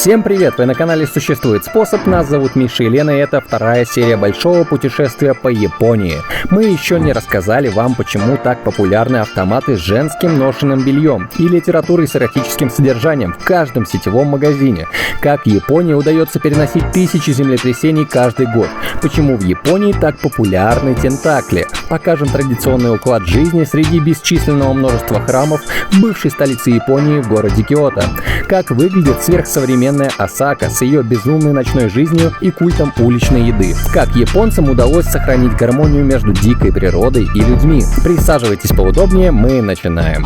Всем привет! Вы на канале «Существует способ». Нас зовут Миша и Лена, и это вторая серия большого путешествия по Японии. Мы еще не рассказали вам, почему так популярны автоматы с женским ношенным бельем и литературой с эротическим содержанием в каждом сетевом магазине. Как Японии удается переносить тысячи землетрясений каждый год. Почему в Японии так популярны тентакли. Покажем традиционный уклад жизни среди бесчисленного множества храмов в бывшей столице Японии в городе Киото. Как выглядит сверхсовременная Осака с ее безумной ночной жизнью и культом уличной еды. Как японцам удалось сохранить гармонию между дикой природой и людьми. Присаживайтесь поудобнее, мы начинаем.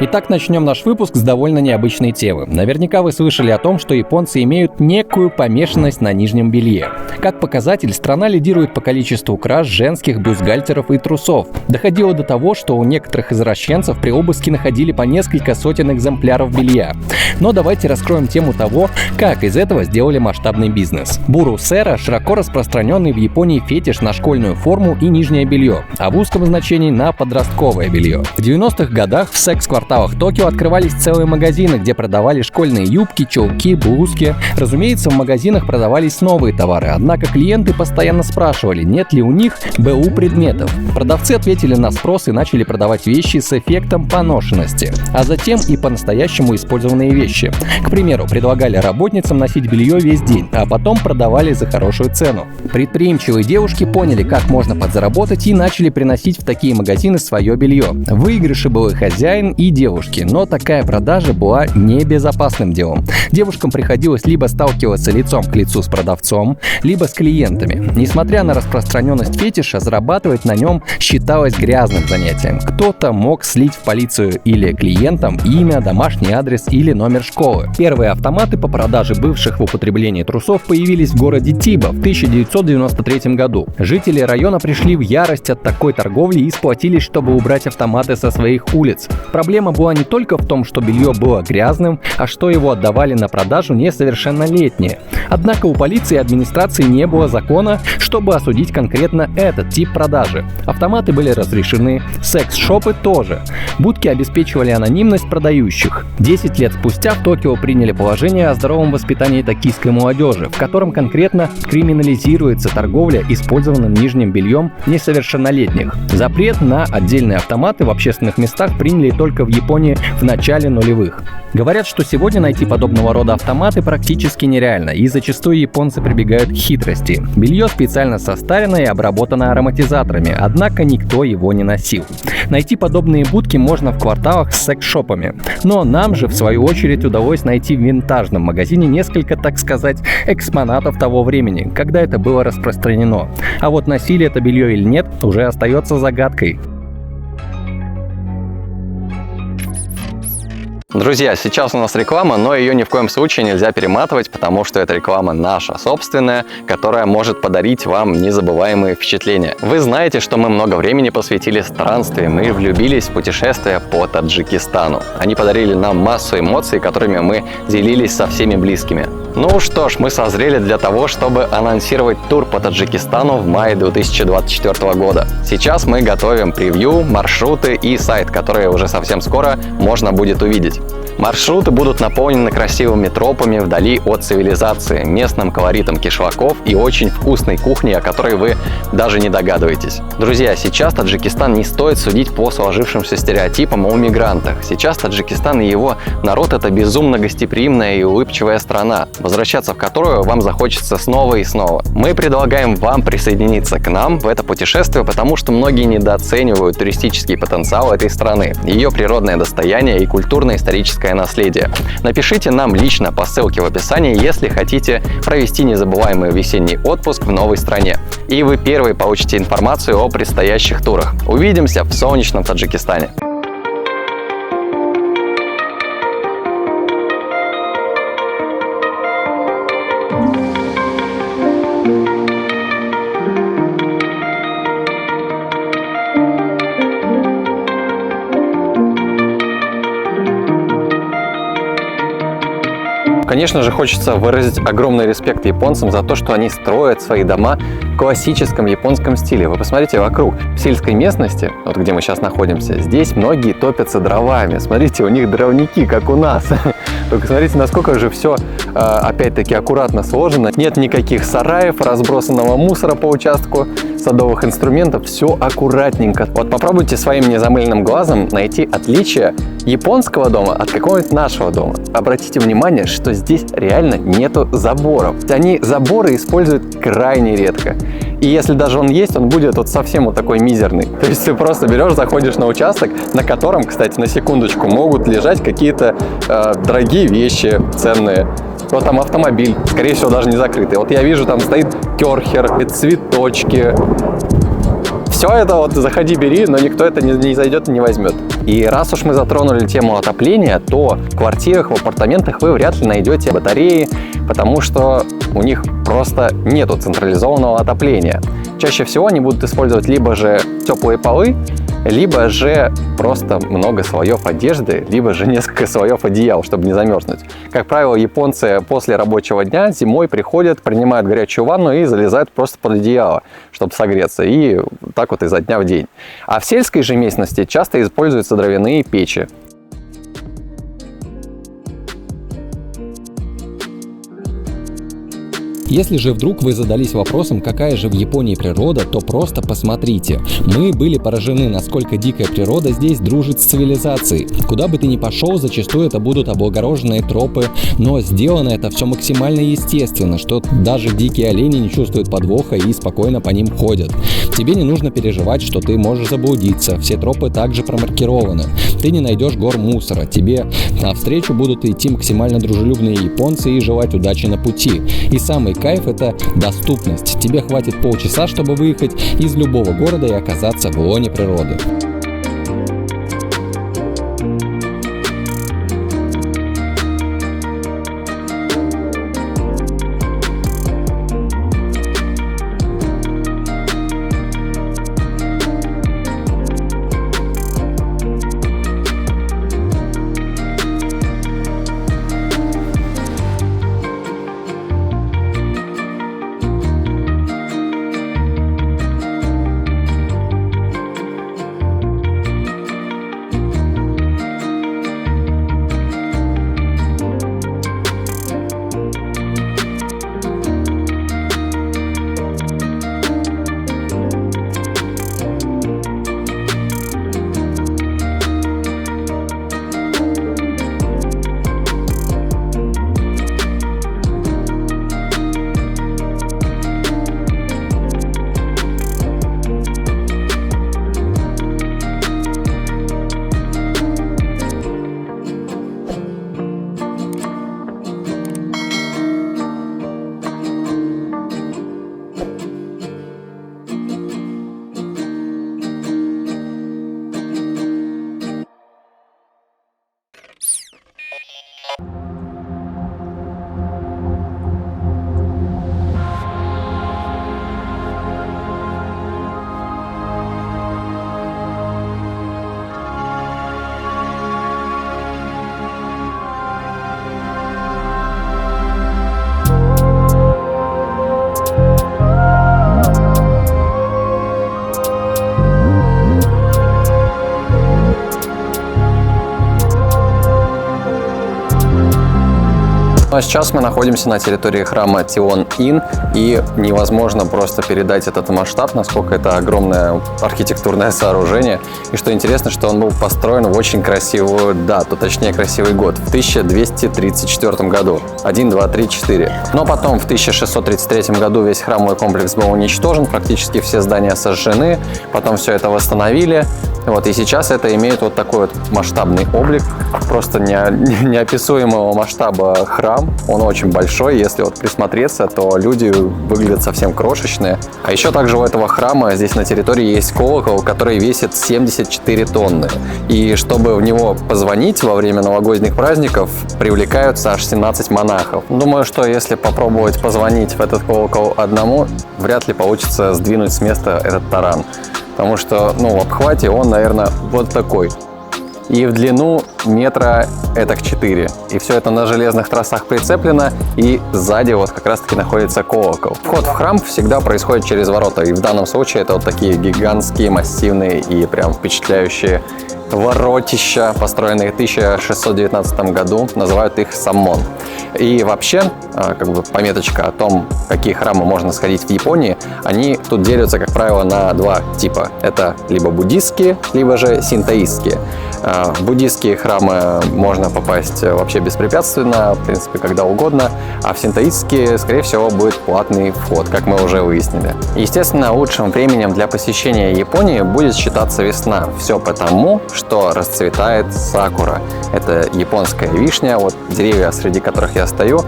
Итак, начнем наш выпуск с довольно необычной темы. Наверняка вы слышали о том, что японцы имеют некую помешанность на нижнем белье. Как показатель, страна лидирует по количеству краж женских бюстгальтеров и трусов. Доходило до того, что у некоторых извращенцев при обыске находили по несколько сотен экземпляров белья. Но давайте раскроем тему того, как из этого сделали масштабный бизнес. Буру-сэра – широко распространенный в Японии фетиш на школьную форму и нижнее белье, а в узком значении на подростковое белье. В 90-х годах в секс-кварталах Токио открывались целые магазины, где продавали школьные юбки, чулки, блузки. Разумеется, в магазинах продавались новые товары, однако клиенты постоянно спрашивали, нет ли у них БУ предметов. Продавцы ответили на спрос и начали продавать вещи с эффектом поношенности, а затем и по-настоящему использованные вещи. К примеру, предлагали работницам носить белье весь день, а потом продавали за хорошую цену. Предприимчивые девушки поняли, как можно подзаработать, и начали приносить в такие магазины свое белье. В выигрыше был и хозяин, и девушки, но такая продажа была небезопасным делом. Девушкам приходилось либо сталкиваться лицом к лицу с продавцом, либо с клиентами. Несмотря на распространенность фетиша, зарабатывать на нем считалось грязным занятием. Кто-то мог слить в полицию или клиентам имя, домашний адрес или номер школы. Первые автоматы по продаже бывших в употреблении трусов появились в городе Тиба в 1993 году. Жители района пришли в ярость от такой торговли и сплотились, чтобы убрать автоматы со своих улиц. Проблема была не только в том, что белье было грязным, а что его отдавали на продажу несовершеннолетние. Однако у полиции и администрации не было закона, чтобы осудить конкретно этот тип продажи. Автоматы были разрешены, секс-шопы тоже. Будки обеспечивали анонимность продающих. 10 лет спустя в Токио приняли положение о здоровом воспитании токийской молодежи, в котором конкретно криминализируется торговля использованным нижним бельем несовершеннолетних. Запрет на отдельные автоматы в общественных местах приняли только в Японии в начале нулевых. Говорят, что сегодня найти подобного рода автоматы практически нереально, и зачастую японцы прибегают к хитрости. Белье специально состарено и обработано ароматизаторами, однако никто его не носил. Найти подобные будки можно в кварталах с секс-шопами. Но нам же, в свою очередь, удалось найти в винтажном магазине несколько, так сказать, экспонатов того времени, когда это было распространено. А вот носили это белье или нет, уже остается загадкой. Друзья, сейчас у нас реклама, но ее ни в коем случае нельзя перематывать, потому что эта реклама наша собственная, которая может подарить вам незабываемые впечатления. Вы знаете, что мы много времени посвятили странствиям и влюбились в путешествия по Таджикистану. Они подарили нам массу эмоций, которыми мы делились со всеми близкими. Ну что ж, мы созрели для того, чтобы анонсировать тур по Таджикистану в мае 2024 года. Сейчас мы готовим превью, маршруты и сайт, которые уже совсем скоро можно будет увидеть. Маршруты будут наполнены красивыми тропами вдали от цивилизации, местным колоритом кишлаков и очень вкусной кухней, о которой вы даже не догадываетесь. Друзья, сейчас Таджикистан не стоит судить по сложившимся стереотипам о мигрантах. Сейчас Таджикистан и его народ — это безумно гостеприимная и улыбчивая страна, возвращаться в которую вам захочется снова и снова. Мы предлагаем вам присоединиться к нам в это путешествие, потому что многие недооценивают туристический потенциал этой страны, ее природное достояние и культурно-историческое наследие. Напишите нам лично по ссылке в описании, если хотите провести незабываемый весенний отпуск в новой стране. И вы первые получите информацию о предстоящих турах. Увидимся в солнечном Таджикистане. Конечно же, хочется выразить огромный респект японцам за то, что они строят свои дома в классическом японском стиле. Вы посмотрите вокруг. В сельской местности, вот где мы сейчас находимся, здесь многие топятся дровами. Смотрите, у них дровники, как у нас. Только смотрите, насколько же все, опять-таки, аккуратно сложено. Нет никаких сараев, разбросанного мусора по участку, садовых инструментов. Все аккуратненько. Вот попробуйте своим незамыленным глазом найти отличие японского дома от какого-нибудь нашего дома. Обратите внимание, что здесь реально нету заборов. Они заборы используют крайне редко. И если даже он есть, он будет вот совсем вот такой мизерный. То есть ты просто берешь, заходишь на участок, на котором, кстати, на секундочку, могут лежать какие-то дорогие вещи, ценные. Вот там автомобиль, скорее всего, даже не закрытый. Вот я вижу, там стоит керхер, цветочки. Все это вот заходи, бери, но никто это не зайдет и не возьмет. И раз уж мы затронули тему отопления, то в квартирах, в апартаментах вы вряд ли найдете батареи, потому что у них просто нету централизованного отопления. Чаще всего они будут использовать либо же теплые полы, либо же просто много слоев одежды, либо же несколько слоев одеял, чтобы не замерзнуть. Как правило, японцы после рабочего дня зимой приходят, принимают горячую ванну и залезают просто под одеяло, чтобы согреться. И так вот изо дня в день. А в сельской же местности часто используются дровяные печи. Если же вдруг вы задались вопросом, какая же в Японии природа, то просто посмотрите. Мы были поражены, насколько дикая природа здесь дружит с цивилизацией. Куда бы ты ни пошел, зачастую это будут облагороженные тропы, но сделано это все максимально естественно, что даже дикие олени не чувствуют подвоха и спокойно по ним ходят. Тебе не нужно переживать, что ты можешь заблудиться, все тропы также промаркированы. Ты не найдешь гор мусора, тебе навстречу будут идти максимально дружелюбные японцы и желать удачи на пути. И самый кайф — это доступность. Тебе хватит полчаса, чтобы выехать из любого города и оказаться в лоне природы. А сейчас мы находимся на территории храма Тион-Ин, и невозможно просто передать этот масштаб, насколько это огромное архитектурное сооружение. И что интересно, что он был построен в очень красивую дату, точнее красивый год, в 1234 году. 1, 2, 3, 4. Но потом в 1633 году весь храмовый комплекс был уничтожен, практически все здания сожжены, потом все это восстановили. Вот, и сейчас это имеет вот такой вот масштабный облик, просто неописуемого масштаба храм. Он очень большой, если вот присмотреться, то люди выглядят совсем крошечные. А еще также у этого храма здесь на территории есть колокол, который весит 74 тонны. И чтобы в него позвонить во время новогодних праздников, привлекаются аж 17 монахов. Думаю, что если попробовать позвонить в этот колокол одному, вряд ли получится сдвинуть с места этот таран. Потому что, в обхвате он, наверное, вот такой. и в длину метра этак 4. И все это на железных тросах прицеплено, и сзади вот как раз таки находится колокол. Вход в храм всегда происходит через ворота, и в данном случае это вот такие гигантские, массивные и прям впечатляющие воротища, построенные в 1619 году, называют их саммон. И вообще, как бы пометочка о том, какие храмы можно сходить в Японии, они тут делятся, как правило, на два типа. Это либо буддистские, либо же синтоистские. В буддистские храмы можно попасть вообще беспрепятственно, в принципе, когда угодно, а в синтоистские, скорее всего, будет платный вход, как мы уже выяснили. Естественно, лучшим временем для посещения Японии будет считаться весна. Все потому, что расцветает сакура. Это японская вишня, вот деревья, среди которых я стою,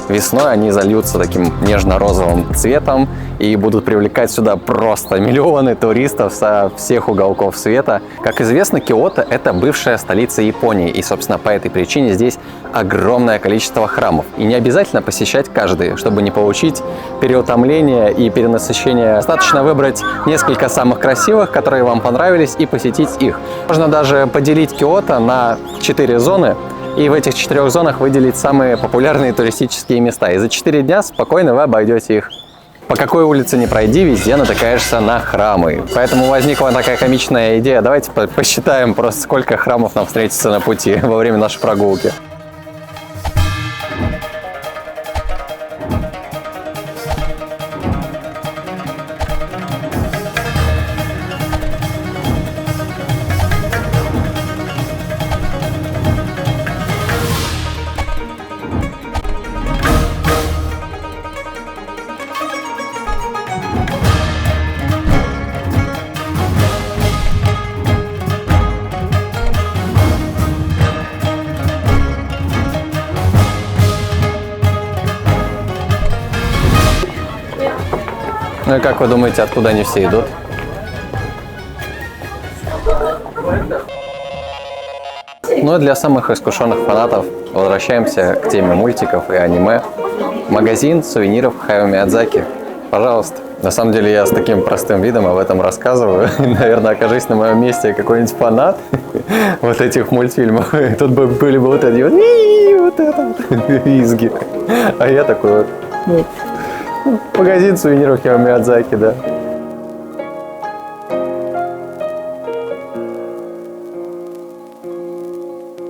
весной они зальются таким нежно-розовым цветом и будут привлекать сюда просто миллионы туристов со всех уголков света. Как известно, Киото — это бывшая столица Японии, и, собственно, по этой причине здесь огромное количество храмов. И не обязательно посещать каждый, чтобы не получить переутомление и перенасыщение. Достаточно выбрать несколько самых красивых, которые вам понравились, и посетить их. Можно даже поделить Киото на 4 зоны, и в этих 4 зонах выделить самые популярные туристические места. И за 4 дня спокойно вы обойдете их. По какой улице не пройди, везде натыкаешься на храмы. Поэтому возникла такая комичная идея. Давайте посчитаем просто, сколько храмов нам встретится на пути во время нашей прогулки. Ну и как вы думаете, откуда они все идут? Ну и для самых искушенных фанатов возвращаемся к теме мультиков и аниме. Магазин сувениров Хаяо Миядзаки. Пожалуйста. На самом деле я с таким простым видом об этом рассказываю. Наверное, окажись на моем месте какой-нибудь фанат вот этих мультфильмов. Тут бы были бы вот эти вот это визги. А я такой вот... Магазин сувениров Хаяо Миядзаки, да.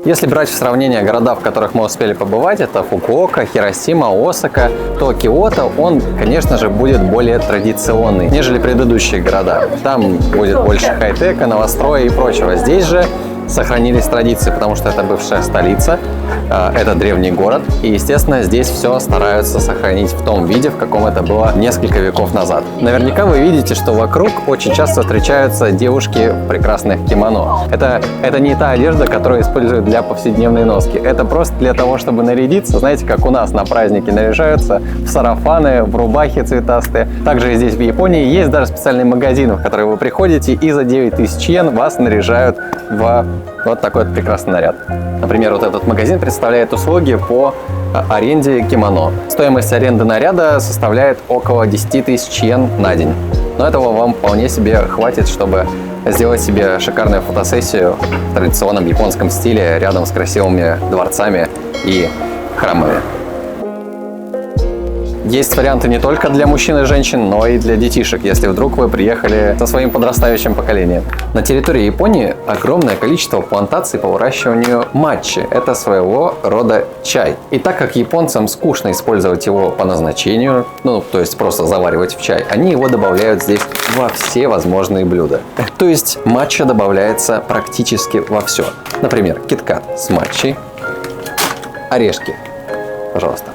Если брать в сравнение города, в которых мы успели побывать, это Фукуока, Хиросима, Осака, то Киото, он, конечно же, будет более традиционный, нежели предыдущие города. Там будет больше хай-тека, новостроя и прочего. Здесь же сохранились традиции, потому что это бывшая столица, это древний город, и, естественно, здесь все стараются сохранить в том виде, в каком это было несколько веков назад. Наверняка вы видите, что вокруг очень часто встречаются девушки в прекрасных кимоно. Это не та одежда, которую используют для повседневной носки. Это просто для того, чтобы нарядиться. Знаете, как у нас на праздники наряжаются в сарафаны, в рубахи цветастые. Также и здесь, в Японии, есть даже специальные магазины, в которые вы приходите, и за 9000 йен вас наряжают в вот такой вот прекрасный наряд. Например, вот этот магазин представляет услуги по аренде кимоно. Стоимость аренды наряда составляет около 10 000 йен на день. Но этого вам вполне себе хватит, чтобы сделать себе шикарную фотосессию в традиционном японском стиле рядом с красивыми дворцами и храмами. Есть варианты не только для мужчин и женщин, но и для детишек, если вдруг вы приехали со своим подрастающим поколением. На территории Японии огромное количество плантаций по выращиванию матчи. Это своего рода чай. И так как японцам скучно использовать его по назначению, то есть просто заваривать в чай, они его добавляют здесь во все возможные блюда. То есть матча добавляется практически во все. Например, киткат с матчей, орешки, пожалуйста,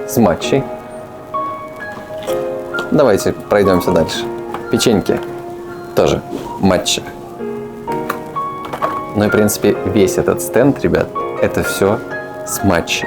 с матчей. Давайте пройдемся дальше. Печеньки тоже матча. Ну и, в принципе, весь этот стенд, ребят, это все с матча.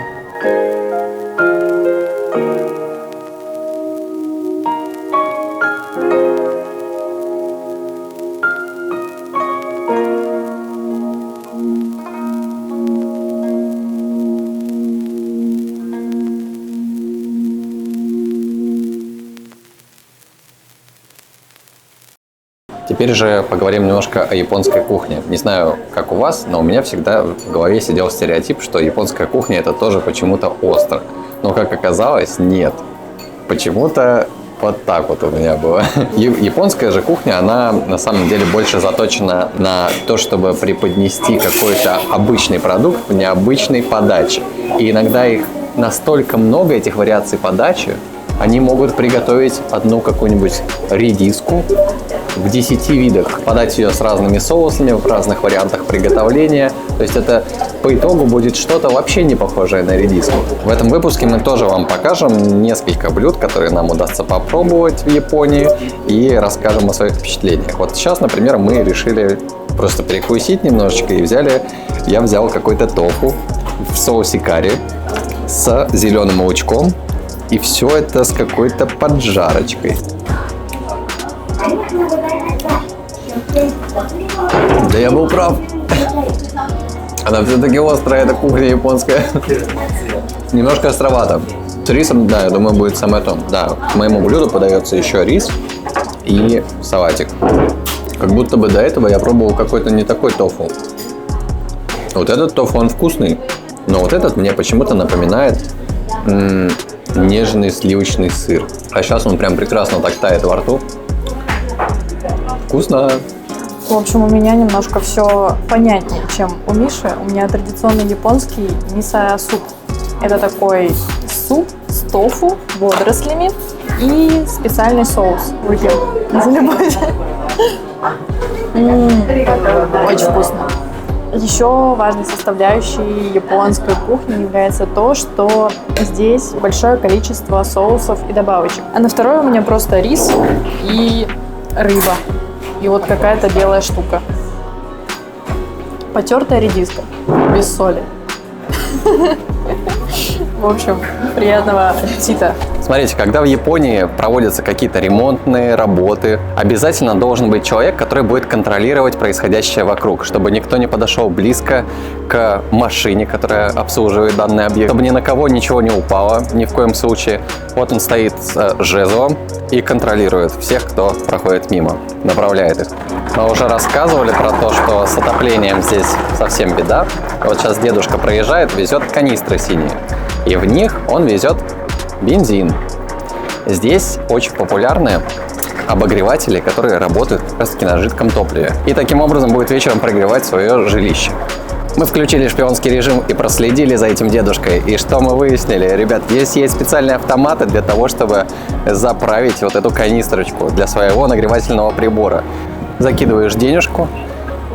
Теперь же поговорим немножко о японской кухне. Не знаю, как у вас, но у меня всегда в голове сидел стереотип, что японская кухня это тоже почему-то остро. Но как оказалось, нет. Почему-то вот так вот у меня было. Японская же кухня, она на самом деле больше заточена на то, чтобы преподнести какой-то обычный продукт в необычной подаче. И иногда их настолько много, этих вариаций подачи, они могут приготовить одну какую-нибудь редиску в 10 видах, подать ее с разными соусами, в разных вариантах приготовления. То есть это по итогу будет что-то вообще не похожее на редиску. В этом выпуске мы тоже вам покажем несколько блюд, которые нам удастся попробовать в Японии, и расскажем о своих впечатлениях. Вот сейчас, например, мы решили просто перекусить немножечко и я взял какой-то тофу в соусе карри с зеленым лучком, и все это с какой-то поджарочкой. Да я был прав. Она все-таки острая, эта кухня японская. Немножко островато. С рисом, да, я думаю, будет самое то. Да, к моему блюду подается еще рис и салатик. Как будто бы до этого я пробовал какой-то не такой тофу. Вот этот тофу, он вкусный. Но вот этот мне почему-то напоминает нежный сливочный сыр. А сейчас он прям прекрасно так тает во рту. Вкусно. В общем, у меня немножко все понятнее, чем у Миши. У меня традиционный японский мисо-суп. Это такой суп с тофу, водорослями и специальный соус. Выпьем. Не забывайте. Очень вкусно. Еще важной составляющей японской кухни является то, что здесь большое количество соусов и добавочек. А на второе у меня просто рис и рыба. И вот какая-то белая штука. Потертая редиска. Без соли. В общем, приятного аппетита. Смотрите, когда в Японии проводятся какие-то ремонтные работы, обязательно должен быть человек, который будет контролировать происходящее вокруг, чтобы никто не подошел близко к машине, которая обслуживает данный объект, чтобы ни на кого ничего не упало, ни в коем случае. Вот он стоит с жезлом и контролирует всех, кто проходит мимо, направляет их. Мы уже рассказывали про то, что с отоплением здесь совсем беда. Вот сейчас дедушка проезжает, везет канистры синие, и в них он везет бензин. Здесь очень популярны обогреватели, которые работают как раз таки на жидком топливе. И таким образом будет вечером прогревать свое жилище. Мы включили шпионский режим и проследили за этим дедушкой. И что мы выяснили? Ребят, здесь есть специальные автоматы для того, чтобы заправить вот эту канистрочку для своего нагревательного прибора. Закидываешь денежку,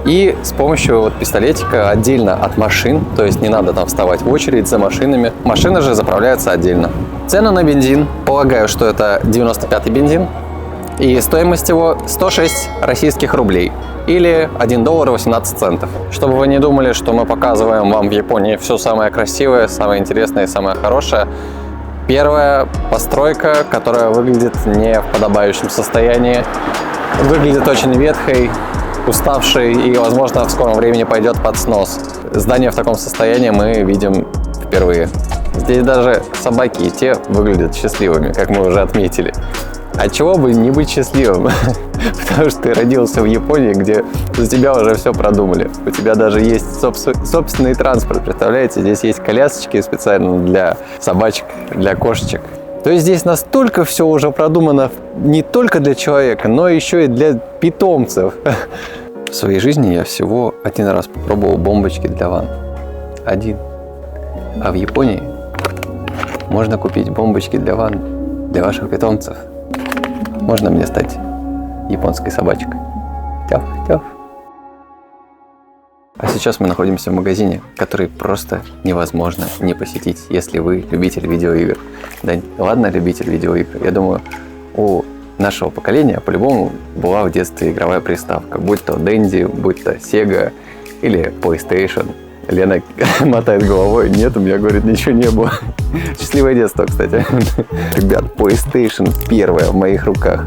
и с помощью вот пистолетика отдельно от машин, то есть не надо там вставать в очередь за машинами, машины же заправляются отдельно. Цену на бензин, полагаю, что это 95-й бензин, и стоимость его 106 российских рублей, или $1.18. Чтобы вы не думали, что мы показываем вам в Японии все самое красивое, самое интересное и самое хорошее, первая постройка, которая выглядит не в подобающем состоянии, выглядит очень ветхой, уставший и, возможно, в скором времени пойдет под снос. Здание в таком состоянии мы видим впервые. Здесь даже собаки и те выглядят счастливыми, как мы уже отметили. А чего бы не быть счастливым? Потому что ты родился в Японии, где за тебя уже все продумали. У тебя даже есть собственный транспорт, представляете? Здесь есть колясочки специально для собачек, для кошечек. То есть здесь настолько все уже продумано не только для человека, но еще и для питомцев. В своей жизни я всего один раз попробовал бомбочки для ванн. Один. А в Японии можно купить бомбочки для ванн для ваших питомцев. Можно мне стать японской собачкой? Тяф-тяф. А сейчас мы находимся в магазине, который просто невозможно не посетить, если вы любитель видеоигр. Да ладно, любитель видеоигр. Я думаю, у нашего поколения по-любому была в детстве игровая приставка. Будь то Dendy, будь то Sega или PlayStation. Лена мотает головой. Нет, у меня, говорит, ничего не было. Счастливое детство, кстати. Ребят, PlayStation первая в моих руках.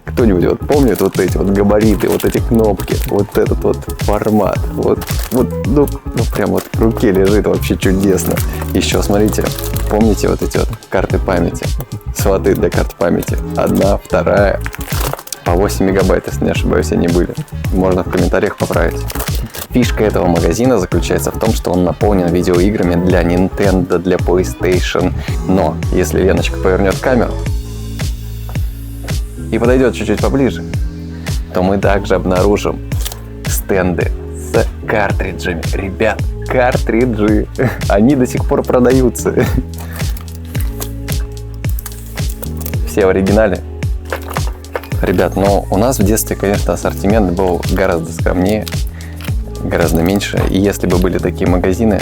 Кто-нибудь вот помнит вот эти вот габариты, вот эти кнопки, вот этот вот формат, ну прям вот в руке лежит вообще чудесно. Еще смотрите, помните вот эти вот карты памяти, слоты для карт памяти, 1, 2, по 8 мегабайт, если не ошибаюсь, они были. Можно в комментариях поправить. Фишка этого магазина заключается в том, что он наполнен видеоиграми для Nintendo, для PlayStation. Но если Леночка повернет камеру и подойдет чуть-чуть поближе, то мы также обнаружим стенды с картриджами. Ребят, картриджи, они до сих пор продаются. Все в оригинале. Ребят, ну у нас в детстве, конечно, ассортимент был гораздо скромнее, гораздо меньше. И если бы были такие магазины,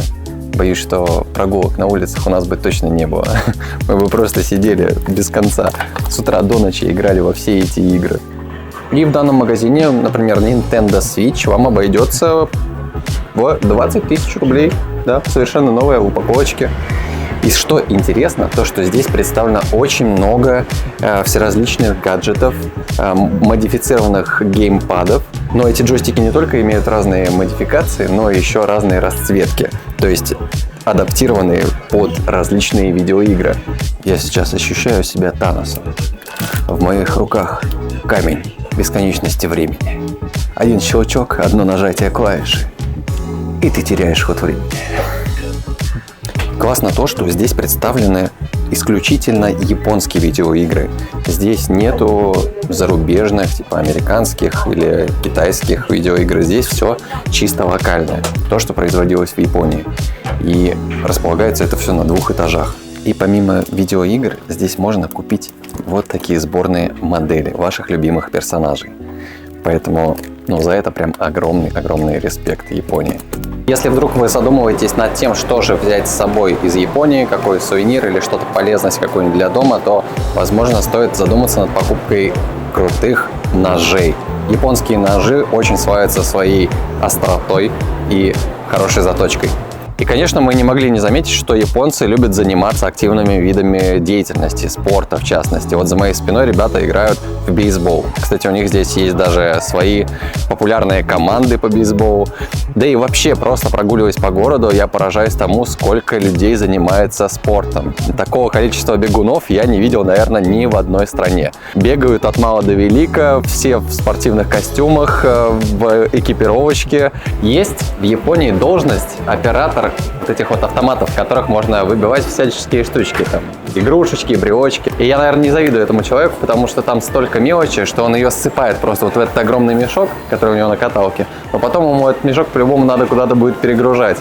боюсь, что прогулок на улицах у нас бы точно не было. Мы бы просто сидели без конца. С утра до ночи играли во все эти игры. И в данном магазине, например, Nintendo Switch вам обойдется в 20 тысяч рублей. Да, совершенно новая в упаковочке. И что интересно, то что здесь представлено очень много всеразличных гаджетов, модифицированных геймпадов. Но эти джойстики не только имеют разные модификации, но и еще разные расцветки. То есть адаптированные под различные видеоигры. Я сейчас ощущаю себя Таносом. В моих руках камень бесконечности времени. Один щелчок, одно нажатие клавиши, и ты теряешь ход времени. Классно то, что здесь представлены исключительно японские видеоигры. Здесь нету зарубежных, типа американских или китайских видеоигр. Здесь все чисто локальное. То, что производилось в Японии. И располагается это все на 2 этажах. И помимо видеоигр, здесь можно купить вот такие сборные модели ваших любимых персонажей. Поэтому, за это прям огромный респект Японии. Если вдруг вы задумываетесь над тем, что же взять с собой из Японии, какой сувенир или что-то полезность какую-нибудь для дома, то, возможно, стоит задуматься над покупкой крутых ножей. Японские ножи очень славятся своей остротой и хорошей заточкой. И, конечно, мы не могли не заметить, что японцы любят заниматься активными видами деятельности, спорта в частности. Вот за моей спиной ребята играют в бейсбол. Кстати, у них здесь есть даже свои популярные команды по бейсболу. Да и вообще, просто прогуливаясь по городу, я поражаюсь тому, сколько людей занимается спортом. Такого количества бегунов я не видел, наверное, ни в одной стране. Бегают от мала до велика, все в спортивных костюмах, в экипировочке. Есть в Японии должность оператор вот этих вот автоматов, в которых можно выбивать всяческие штучки, там, игрушечки, брелочки. И я, наверное, не завидую этому человеку, потому что там столько мелочи, что он ее ссыпает просто вот в этот огромный мешок, который у него на каталке. Но потом ему этот мешок по-любому надо куда-то будет перегружать.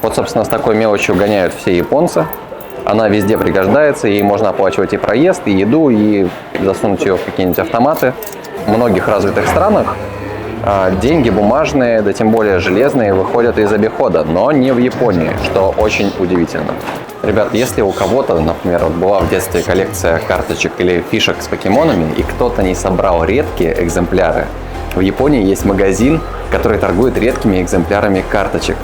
Вот, собственно, с такой мелочью гоняют все японцы. Она везде пригождается, ей можно оплачивать и проезд, и еду, и засунуть ее в какие-нибудь автоматы. В многих развитых странах деньги бумажные, да тем более железные, выходят из обихода, но не в Японии, что очень удивительно. Ребят, если у кого-то, например, была в детстве коллекция карточек или фишек с покемонами, и кто-то не собрал редкие экземпляры, в Японии есть магазин, который торгует редкими экземплярами карточек.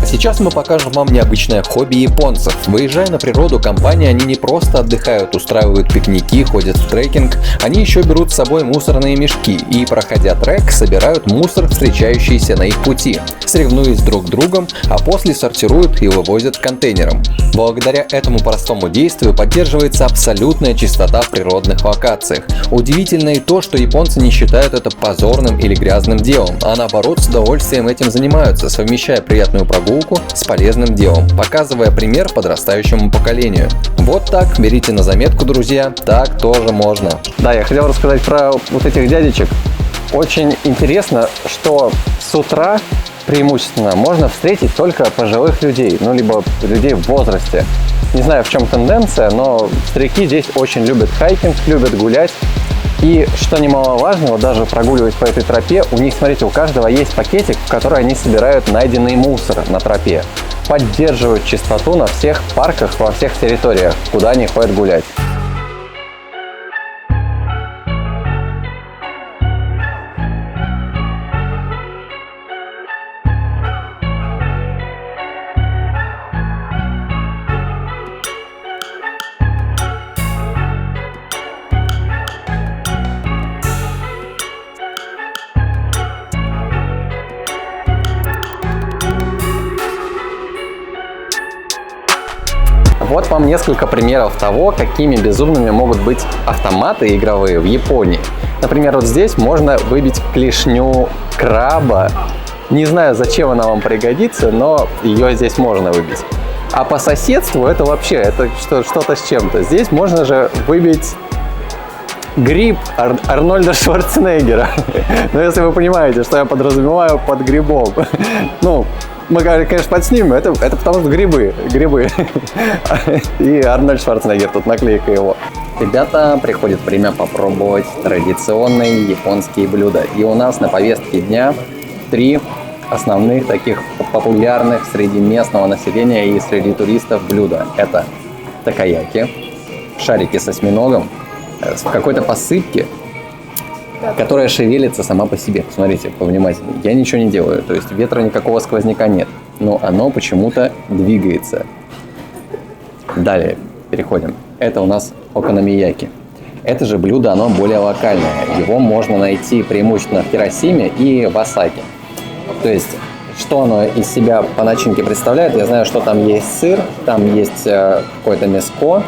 Сейчас мы покажем вам необычное хобби японцев. Выезжая на природу компании, они не просто отдыхают, устраивают пикники, ходят в трекинг, они еще берут с собой мусорные мешки и, проходя трек, собирают мусор, встречающийся на их пути, соревнуясь друг с другом, а после сортируют и вывозят контейнером. Благодаря этому простому действию поддерживается абсолютная чистота в природных локациях. Удивительно и то, что японцы не считают это позорным или грязным делом, а наоборот с удовольствием этим занимаются, совмещая приятную прогулку с полезным делом, показывая пример подрастающему поколению. Вот так, берите на заметку, друзья, так тоже можно. Да, я хотел рассказать про вот этих дядечек. Очень интересно, что с утра преимущественно можно встретить только пожилых людей, либо людей в возрасте. Не знаю, в чем тенденция, но старики здесь очень любят хайкинг, любят гулять. И, что немаловажно, вот даже прогуливаясь по этой тропе, у них, смотрите, у каждого есть пакетик, в который они собирают найденный мусор на тропе. Поддерживают чистоту на всех парках, во всех территориях, куда они ходят гулять. Вот вам несколько примеров того, какими безумными могут быть автоматы игровые в Японии. Например, вот здесь можно выбить клешню краба. Не знаю, зачем она вам пригодится, но ее здесь можно выбить. А по соседству это вообще, это что-то с чем-то. Здесь можно же выбить гриб Арнольда Шварценеггера. Но если вы понимаете, что я подразумеваю под грибом. Ну, мы, конечно, подснимем, это потому что грибы. И Арнольд Шварценеггер, тут наклейка его. Ребята, приходит время попробовать традиционные японские блюда. И у нас на повестке дня 3 основных таких популярных среди местного населения и среди туристов блюда. Это такаяки, шарики с осьминогом, в какой-то посыпке, которая шевелится сама по себе. Посмотрите, повнимательнее. Я ничего не делаю, то есть ветра никакого, сквозняка нет, но оно почему-то двигается. Далее переходим. Это у нас окономияки. Это же блюдо, оно более локальное. Его можно найти преимущественно в Хиросиме и в Осаке. То есть, что оно из себя по начинке представляет? Я знаю, что там есть сыр, там есть какое-то мяско,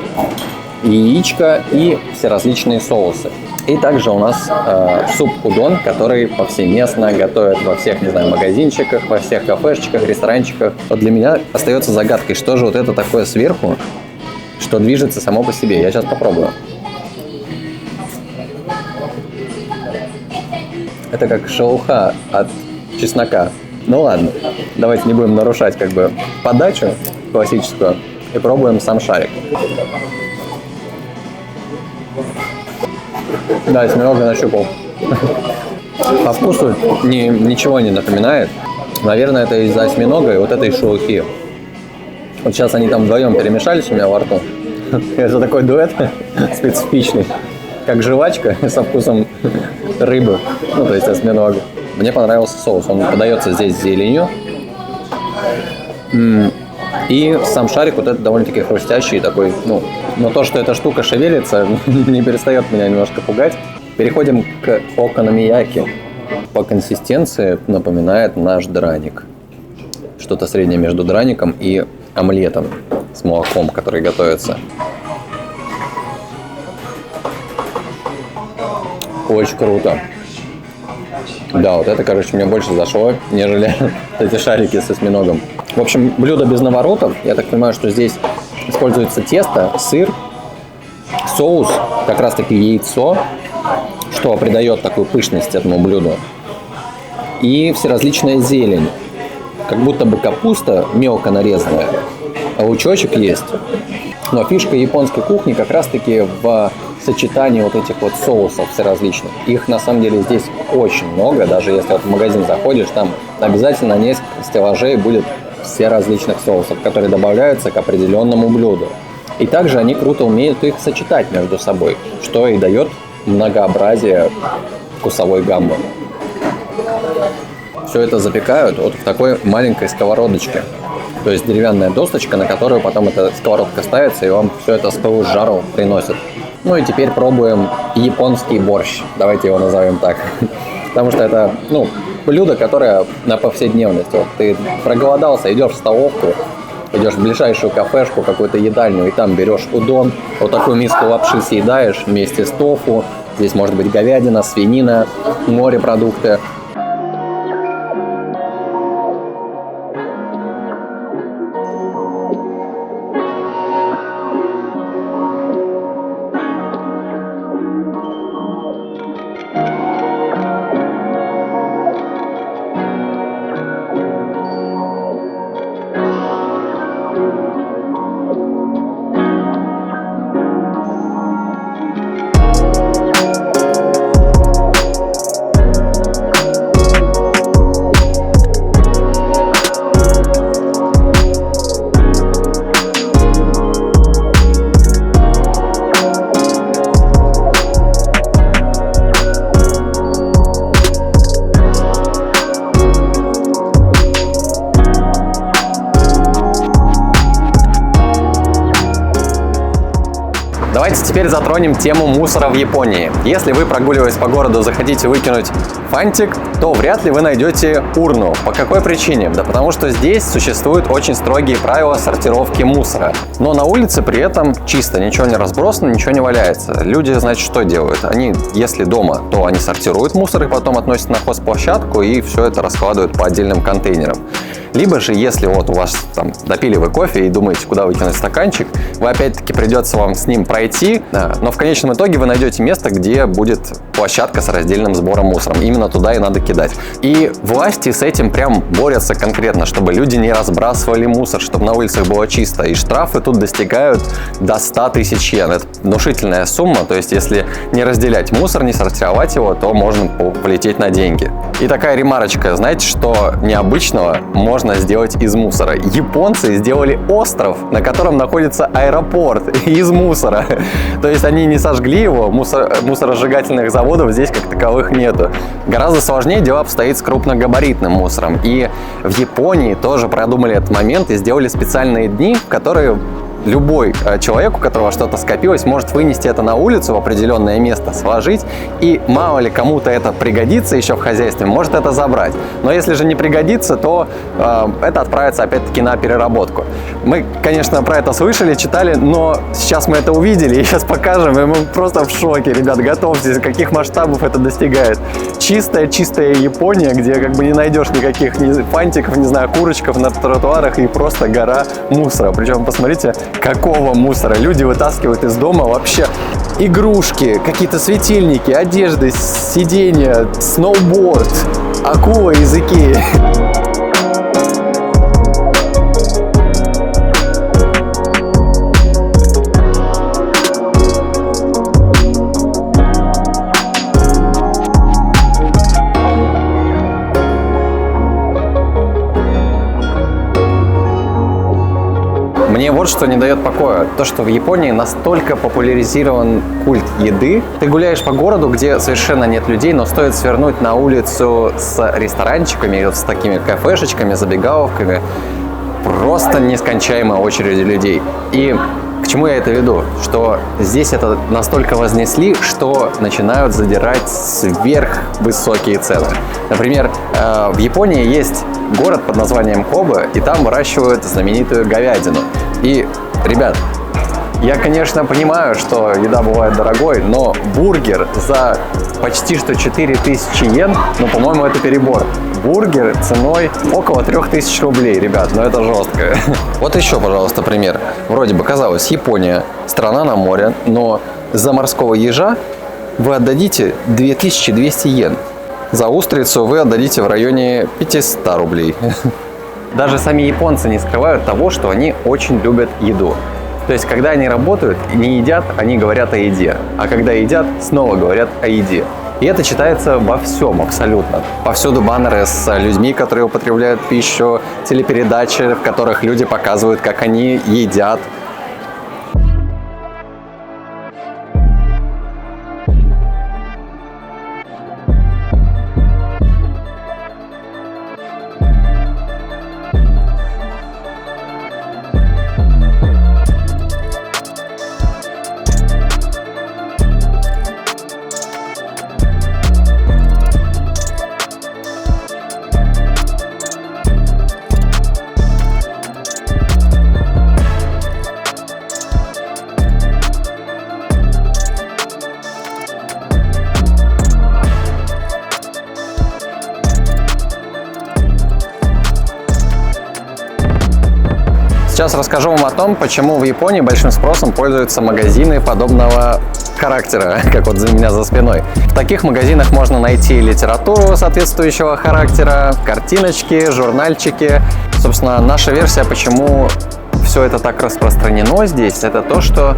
яичко и все различные соусы. И также у нас суп-удон, который повсеместно готовят во всех, не знаю, магазинчиках, во всех кафешечках, ресторанчиках. Вот для меня остается загадкой, что же вот это такое сверху, что движется само по себе. Я сейчас попробую. Это как шелуха от чеснока. Ну ладно, давайте не будем нарушать как бы подачу классическую и пробуем сам шарик. Да, осьминога нащупал. По вкусу ничего не напоминает. Наверное, это из-за осьминога и вот этой шелухи. Вот сейчас они там вдвоем перемешались у меня во рту. Это такой дуэт специфичный. Как жвачка со вкусом рыбы, ну то есть осьминога. Мне понравился соус, он подается здесь зеленью. И сам шарик вот этот довольно-таки хрустящий такой, но то, что эта штука шевелится, не перестает меня немножко пугать. Переходим к окономияки. По консистенции напоминает наш драник. Что-то среднее между драником и омлетом с молоком, который готовится. Очень круто. Да, вот это, короче, мне больше зашло, нежели эти шарики с осьминогом. В общем, блюдо без наворотов. Я так понимаю, что здесь используется тесто, сыр, соус, как раз таки яйцо, что придает такую пышность этому блюду. И всеразличная зелень. Как будто бы капуста мелко нарезанная, а лучочек есть. Но фишка японской кухни как раз таки в сочетании вот этих вот соусов всеразличных. Их на самом деле здесь очень много. Даже если вот в магазин заходишь, там обязательно несколько стеллажей будет все различных соусов, которые добавляются к определенному блюду. И также они круто умеют их сочетать между собой, что и дает многообразие вкусовой гаммы. Все это запекают вот в такой маленькой сковородочке. То есть деревянная досточка, на которую потом эта сковородка ставится, и вам все это с пылу с жару приносит. Ну и теперь пробуем японский борщ. Давайте его назовем так. Потому что это, блюдо, которое на повседневность. Вот ты проголодался, идешь в столовку, идешь в ближайшую кафешку, какую-то едальню, и там берешь удон, вот такую миску лапши съедаешь вместе с тофу. Здесь может быть говядина, свинина, морепродукты. теперь затронем тему мусора в Японии. Если вы, прогуливаясь по городу, захотите выкинуть фантик, то вряд ли вы найдете урну. По какой причине? Да потому что здесь существуют очень строгие правила сортировки мусора. Но на улице при этом чисто, ничего не разбросано, ничего не валяется. Люди, значит, что делают? Они, если дома, то они сортируют мусор и потом относят на хозплощадку и все это раскладывают по отдельным контейнерам. Либо же, если вот у вас там допили вы кофе и думаете, куда выкинуть стаканчик, вы опять-таки придется вам с ним пройти, но в конечном итоге вы найдете место, где будет площадка с раздельным сбором мусора. Именно туда и надо кидать. И власти с этим прям борются конкретно, чтобы люди не разбрасывали мусор, чтобы на улицах было чисто. И штрафы тут достигают до 100 тысяч йен. Это внушительная сумма, то есть если не разделять мусор, не сортировать его, то можно полететь на деньги. И такая ремарочка, знаете, что необычного можно сделать из мусора? Японцы сделали остров, на котором находится аэропорт из мусора. То есть они не сожгли его, мусоросжигательных заводов здесь как таковых нету. Гораздо сложнее дело обстоит с крупногабаритным мусором. И в Японии тоже продумали этот момент и сделали специальные дни, в которые любой человек, у которого что-то скопилось, может вынести это на улицу в определенное место, сложить, и мало ли кому-то это пригодится еще в хозяйстве, может это забрать. Но если же не пригодится, то это отправится опять-таки на переработку. Мы, конечно, про это слышали, читали, но сейчас мы это увидели и сейчас покажем, и мы просто в шоке, ребят, готовьтесь, каких масштабов это достигает. Чистая Япония, где как бы не найдешь никаких ни фантиков, не знаю, курочков на тротуарах и просто гора мусора. Причем, посмотрите, какого мусора. Люди вытаскивают из дома вообще игрушки, какие-то светильники, одежды, сиденья, сноуборд, акула из Икеи. Мне вот что не дает покоя. То, что в Японии настолько популяризирован культ еды. Ты гуляешь по городу, где совершенно нет людей, но стоит свернуть на улицу с ресторанчиками, с такими кафешечками, забегаловками. Просто нескончаемая очередь людей. И к чему я это веду? Что здесь это настолько вознесли, что начинают задирать сверхвысокие цены. Например, в Японии есть город под названием Кобе, и там выращивают знаменитую говядину. И, ребят, я, конечно, понимаю, что еда бывает дорогой, но бургер за почти что 4000 йен, ну, по-моему, это перебор. Бургер ценой около 3000 рублей, ребят, но это жестко. Вот еще, пожалуйста, пример. Вроде бы казалось, Япония, страна на море, но за морского ежа вы отдадите 2200 йен. За устрицу вы отдадите в районе 500 рублей. Даже сами японцы не скрывают того, что они очень любят еду. То есть, когда они работают и не едят, они говорят о еде. А когда едят, снова говорят о еде. И это читается во всем абсолютно. Повсюду баннеры с людьми, которые употребляют пищу, телепередачи, в которых люди показывают, как они едят. Сейчас расскажу вам о том, почему в Японии большим спросом пользуются магазины подобного характера, как вот у меня за спиной. В таких магазинах можно найти литературу соответствующего характера, картиночки, журнальчики. Собственно, наша версия, почему все это так распространено здесь, это то, что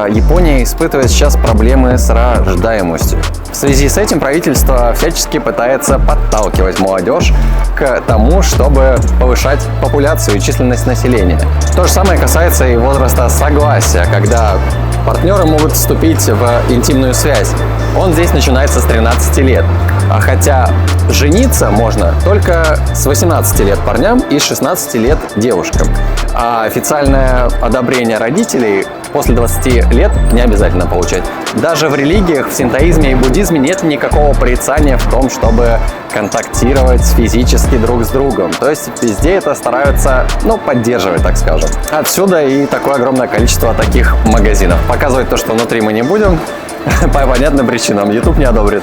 Япония испытывает сейчас проблемы с рождаемостью. В связи с этим правительство всячески пытается подталкивать молодежь к тому, чтобы повышать популяцию и численность населения. То же самое касается и возраста согласия, когда партнеры могут вступить в интимную связь. Он здесь начинается с 13 лет. Хотя жениться можно только с 18 лет парням и с 16 лет девушкам. А официальное одобрение родителей после 20 лет не обязательно получать. Даже в религиях, в синтоизме и буддизме нет никакого порицания в том, чтобы контактировать физически друг с другом. То есть везде это стараются, поддерживать, так скажем. Отсюда и такое огромное количество таких магазинов. Показывать то, что внутри мы не будем, по понятным причинам. YouTube не одобрит.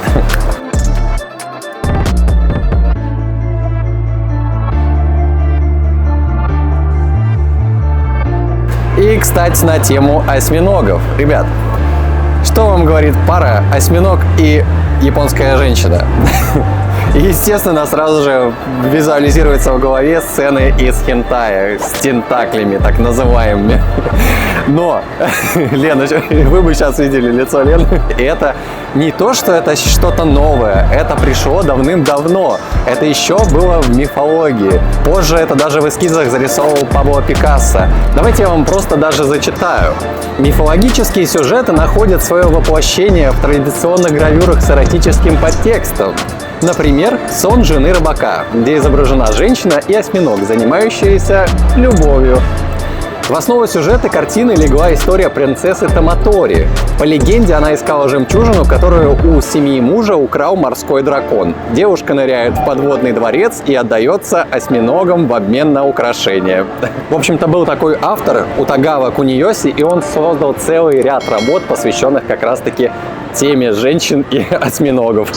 И, кстати, на тему осьминогов. Ребят, что вам говорит пара осьминог и японская женщина? Естественно, сразу же визуализируется в голове сцены из хентая с тентаклями, так называемыми. Но, Лена, вы бы сейчас видели лицо Лены. Это не то, что это что-то новое. Это пришло давным-давно. Это еще было в мифологии. Позже это даже в эскизах зарисовывал Пабло Пикассо. Давайте я вам просто даже зачитаю. Мифологические сюжеты находят свое воплощение в традиционных гравюрах с эротическим подтекстом. Например, «Сон жены рыбака», где изображена женщина и осьминог, занимающиеся любовью. В основу сюжета картины легла история принцессы Таматори. По легенде, она искала жемчужину, которую у семьи мужа украл морской дракон. Девушка ныряет в подводный дворец и отдается осьминогам в обмен на украшения. В общем-то, был такой автор Утагава Куниёси, и он создал целый ряд работ, посвященных как раз-таки теме женщин и осьминогов.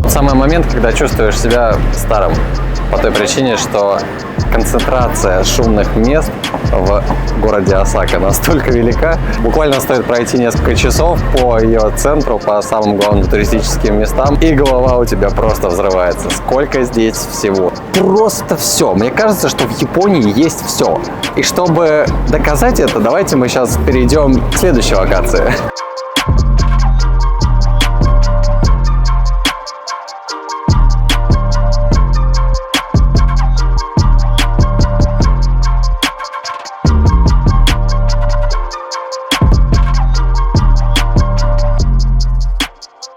Самый момент, когда чувствуешь себя старым, по той причине, что концентрация шумных мест в городе Осака настолько велика. Буквально стоит пройти несколько часов по ее центру, по самым главным туристическим местам, и голова у тебя просто взрывается. Сколько здесь всего. Просто все. Мне кажется, что в Японии есть все. И чтобы доказать это, давайте мы сейчас перейдем к следующей локации.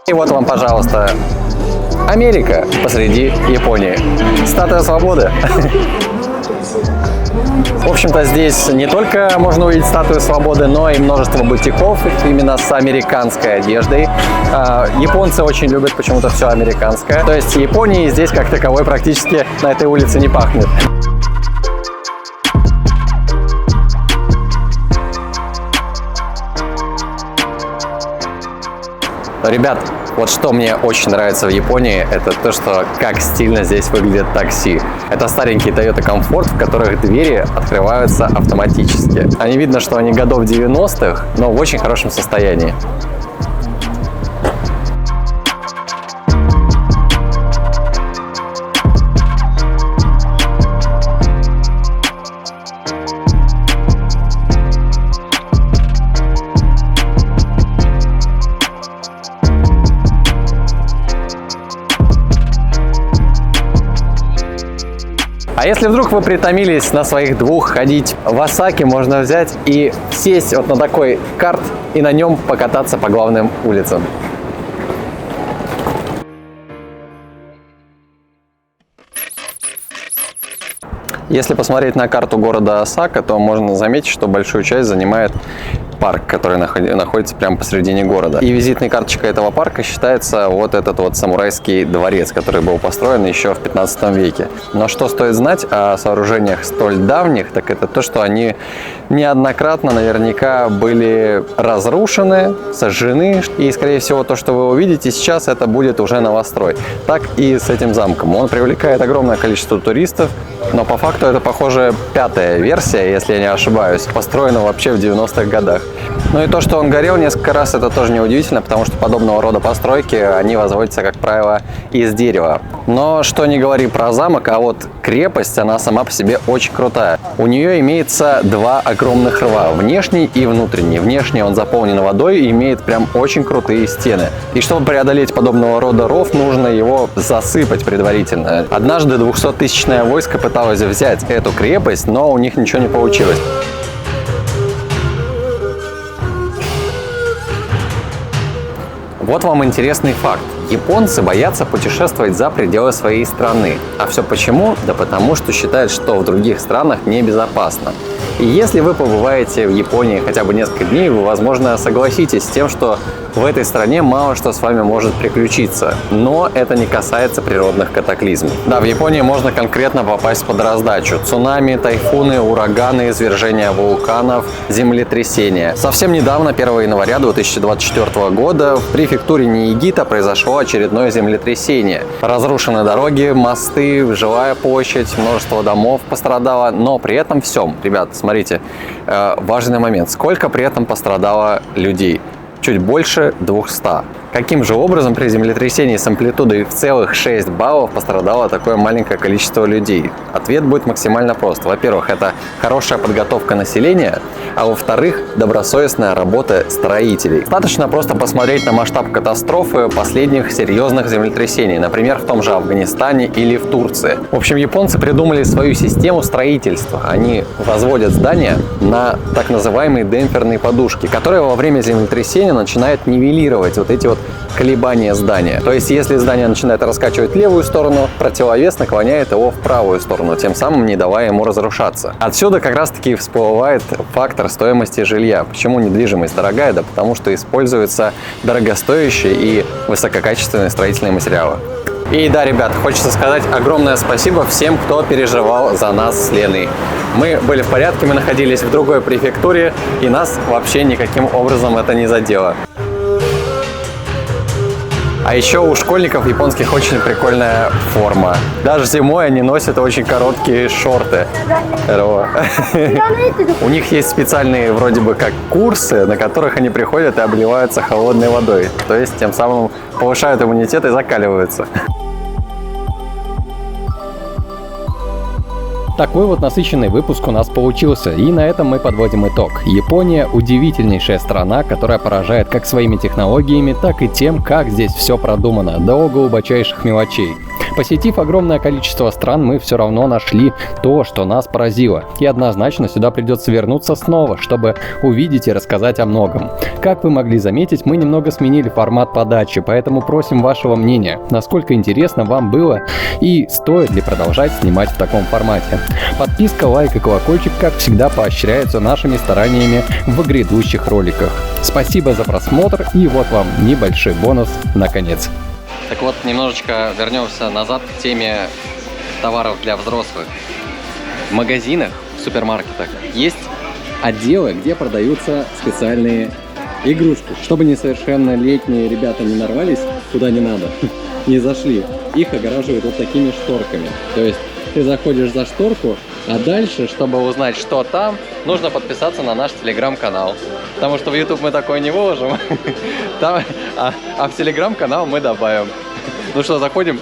И вот вам, пожалуйста, Америка посреди Японии. Статуя свободы. В общем-то, здесь не только можно увидеть статую свободы, но и множество бутиков именно с американской одеждой. Японцы очень любят почему-то все американское. То есть Японии здесь как таковой практически на этой улице не пахнет. Ребят, вот что мне очень нравится в Японии, это то, что как стильно здесь выглядит такси. Это старенькие Toyota Comfort, в которых двери открываются автоматически. Они видно, что они годов 90-х, но в очень хорошем состоянии. А если вдруг вы притомились на своих двух ходить в Осаке, можно взять и сесть вот на такой карт и на нем покататься по главным улицам. Если посмотреть на карту города Осака, то можно заметить, что большую часть занимает парк, который находится прямо посередине города. И визитной карточкой этого парка считается вот этот вот самурайский дворец, который был построен еще в 15 веке. Но что стоит знать о сооружениях столь давних, так это то, что они неоднократно наверняка были разрушены, сожжены. И, скорее всего, то, что вы увидите сейчас, это будет уже новострой. Так и с этим замком. Он привлекает огромное количество туристов, но по факту это, похоже, 5-я версия, если я не ошибаюсь, построена вообще в 90-х годах. Ну и то, что он горел несколько раз, это тоже неудивительно, потому что подобного рода постройки, они возводятся, как правило, из дерева. Но что не говори про замок, а вот крепость, она сама по себе очень крутая. У нее имеется два огромных рва, внешний и внутренний. Внешний он заполнен водой и имеет прям очень крутые стены. И чтобы преодолеть подобного рода ров, нужно его засыпать предварительно. Однажды 200-тысячное войско пыталось взять эту крепость, но у них ничего не получилось. Вот вам интересный факт. Японцы боятся путешествовать за пределы своей страны. А все почему? Да потому что считают, что в других странах небезопасно. И если вы побываете в Японии хотя бы несколько дней, вы, возможно, согласитесь с тем, что в этой стране мало что с вами может приключиться. Но это не касается природных катаклизмов. Да, в Японии можно конкретно попасть под раздачу. Цунами, тайфуны, ураганы, извержения вулканов, землетрясения. Совсем недавно, 1 января 2024 года, в префектуре Ниигита произошло очередное землетрясение. Разрушены дороги, мосты, жилая площадь, множество домов пострадало. Но при этом всем, ребят, смотрите, важный момент. Сколько при этом пострадало людей? Чуть больше 200. Каким же образом при землетрясении с амплитудой в целых 6 баллов пострадало такое маленькое количество людей? Ответ будет максимально прост. Во-первых, это хорошая подготовка населения, а во-вторых, добросовестная работа строителей. Достаточно просто посмотреть на масштаб катастрофы последних серьезных землетрясений, например, в том же Афганистане или в Турции. В общем, японцы придумали свою систему строительства. Они возводят здания на так называемые демпферные подушки, которые во время землетрясения начинают нивелировать вот эти вот колебания здания. То есть, если здание начинает раскачивать в левую сторону, противовес наклоняет его в правую сторону, тем самым не давая ему разрушаться. Отсюда как раз-таки всплывает фактор стоимости жилья. Почему недвижимость дорогая? Да потому что используются дорогостоящие и высококачественные строительные материалы. И да, ребят, хочется сказать огромное спасибо всем, кто переживал за нас с Леной. Мы были в порядке, мы находились в другой префектуре, и нас вообще никаким образом это не задело. А еще у школьников японских очень прикольная форма. Даже зимой они носят очень короткие шорты. У них есть специальные вроде бы как курсы, на которых они приходят и обливаются холодной водой. То есть тем самым повышают иммунитет и закаливаются. Такой вот насыщенный выпуск у нас получился, и на этом мы подводим итог. Япония – удивительнейшая страна, которая поражает как своими технологиями, так и тем, как здесь все продумано, до глубочайших мелочей. Посетив огромное количество стран, мы все равно нашли то, что нас поразило. И однозначно сюда придется вернуться снова, чтобы увидеть и рассказать о многом. Как вы могли заметить, мы немного сменили формат подачи, поэтому просим вашего мнения, насколько интересно вам было и стоит ли продолжать снимать в таком формате. Подписка, лайк и колокольчик, как всегда, поощряются нашими стараниями в грядущих роликах. Спасибо за просмотр, и вот вам небольшой бонус наконец. Так вот, немножечко вернемся назад к теме товаров для взрослых. В магазинах, в супермаркетах есть отделы, где продаются специальные игрушки. Чтобы несовершеннолетние ребята не нарвались куда не надо, не зашли, их огораживают вот такими шторками. То есть ты заходишь за шторку, а дальше, чтобы узнать, что там, нужно подписаться на наш телеграм-канал. Потому что в YouTube мы такое не выложим, а в телеграм-канал мы добавим. Ну что, заходим?